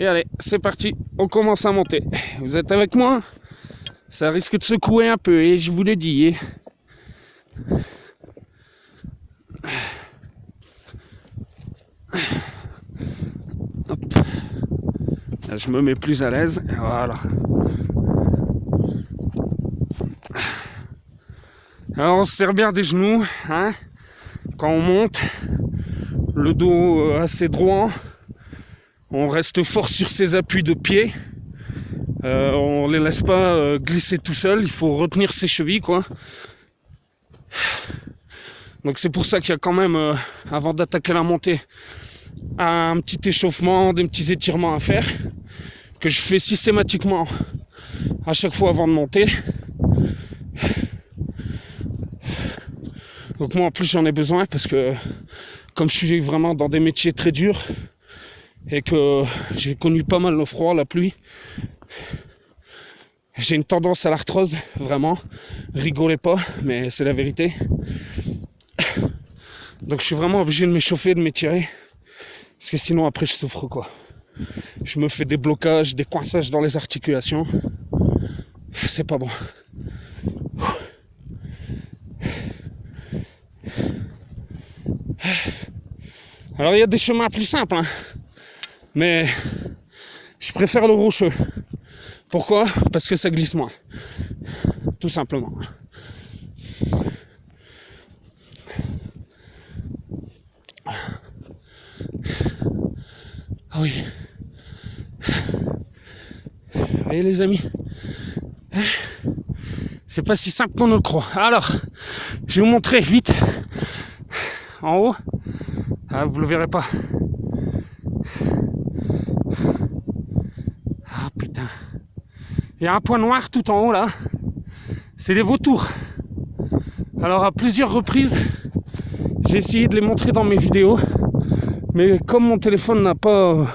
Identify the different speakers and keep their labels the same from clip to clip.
Speaker 1: Et allez, c'est parti, on commence à monter. Vous êtes avec moi? Ça risque de secouer un peu, et je vous le dis. Hop. Là, je me mets plus à l'aise. Voilà. Alors on se serre bien des genoux, hein, quand on monte, le dos assez droit, on reste fort sur ses appuis de pied, on les laisse pas glisser tout seul, il faut retenir ses chevilles quoi. Donc c'est pour ça qu'il y a quand même, avant d'attaquer la montée, un petit échauffement, des petits étirements à faire, que je fais systématiquement à chaque fois avant de monter. Donc moi en plus j'en ai besoin parce que comme je suis vraiment dans des métiers très durs et que j'ai connu pas mal le froid, la pluie, j'ai une tendance à l'arthrose, vraiment. Rigolez pas, mais c'est la vérité. Donc je suis vraiment obligé de m'échauffer, de m'étirer. Parce que sinon après je souffre quoi. Je me fais des blocages, des coinçages dans les articulations. C'est pas bon. Alors il y a des chemins plus simples, hein. Mais je préfère le rocheux. Pourquoi? Parce que ça glisse moins. Tout simplement. Ah oui. Vous voyez les amis, c'est pas si simple qu'on ne le croit. Alors, je vais vous montrer vite en haut. Ah, vous le verrez pas. Ah putain. Il y a un point noir tout en haut là. C'est les vautours. Alors à plusieurs reprises, j'ai essayé de les montrer dans mes vidéos. Mais comme mon téléphone n'a pas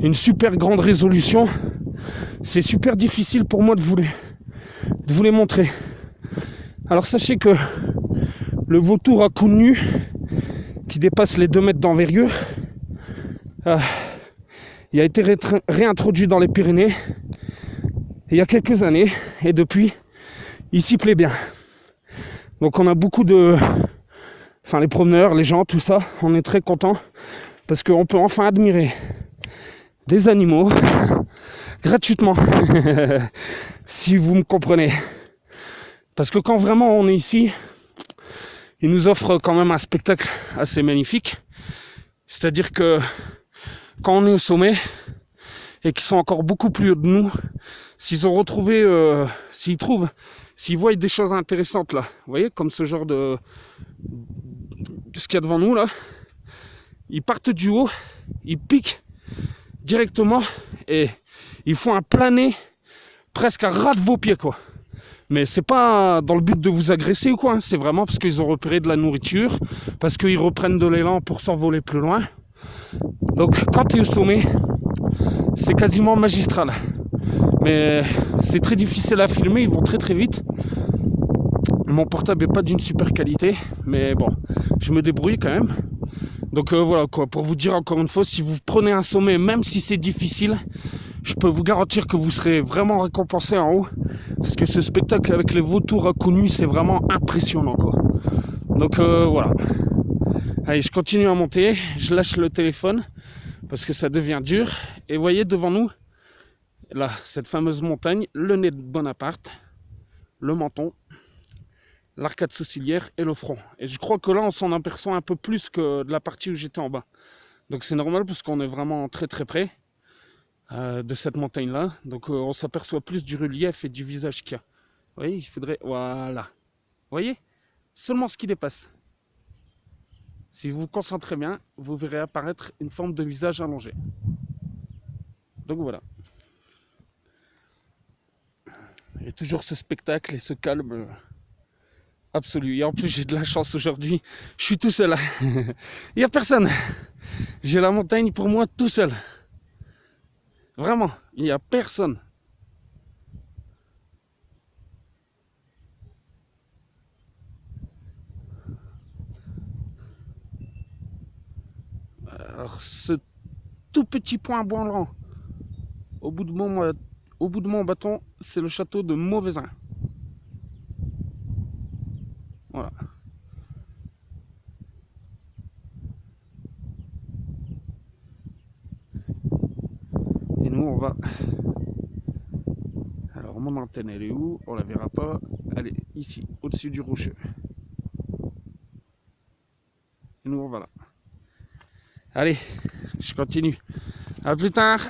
Speaker 1: une super grande résolution, c'est super difficile pour moi de vous les montrer. Alors sachez que le vautour à cou nu, qui dépasse les 2 mètres d'envergure, il a été réintroduit dans les Pyrénées il y a quelques années, et depuis, il s'y plaît bien. Donc on a beaucoup de... Enfin les promeneurs, les gens, tout ça, on est très contents, parce qu'on peut enfin admirer des animaux gratuitement, si vous me comprenez. Parce que quand vraiment on est ici, ils nous offrent quand même un spectacle assez magnifique. C'est-à-dire que quand on est au sommet et qu'ils sont encore beaucoup plus haut de nous, s'ils ont retrouvé, s'ils voient des choses intéressantes là, vous voyez, comme ce genre de ce qu'il y a devant nous là, ils partent du haut, ils piquent directement et ils font un plané presque à ras de vos pieds quoi. Mais c'est pas dans le but de vous agresser ou quoi, hein. C'est vraiment parce qu'ils ont repéré de la nourriture, parce qu'ils reprennent de l'élan pour s'envoler plus loin. Donc quand tu es au sommet, c'est quasiment magistral. Mais c'est très difficile à filmer, ils vont très très vite. Mon portable n'est pas d'une super qualité, mais bon, je me débrouille quand même. Donc voilà quoi, pour vous dire encore une fois, si vous prenez un sommet, même si c'est difficile, je peux vous garantir que vous serez vraiment récompensé en haut. Parce que ce spectacle avec les vautours à cou nu, c'est vraiment impressionnant quoi. Donc voilà. Allez, je continue à monter, je lâche le téléphone parce que ça devient dur. Et vous voyez devant nous, là, cette fameuse montagne, le nez de Bonaparte, le menton, l'arcade sourcilière et le front. Et je crois que là, on s'en aperçoit un peu plus que de la partie où j'étais en bas. Donc c'est normal parce qu'on est vraiment très très près de cette montagne-là. Donc on s'aperçoit plus du relief et du visage qu'il y a. Vous voyez, il faudrait... Voilà. Vous voyez? Seulement ce qui dépasse. Si vous vous concentrez bien, vous verrez apparaître une forme de visage allongé. Donc voilà. Il y a toujours ce spectacle et ce calme absolu. Et en plus, j'ai de la chance aujourd'hui. Je suis tout seul. Il n'y a personne. J'ai la montagne pour moi tout seul. Vraiment, il n'y a personne. Alors, ce tout petit point blanc. Au bout de mon bâton, c'est le château de Mauvezin. Voilà. Et nous, on va... Alors, mon antenne, elle est où? On la verra pas. Elle est ici, au-dessus du rocheux. Et nous, on va là. Allez, je continue. À plus tard.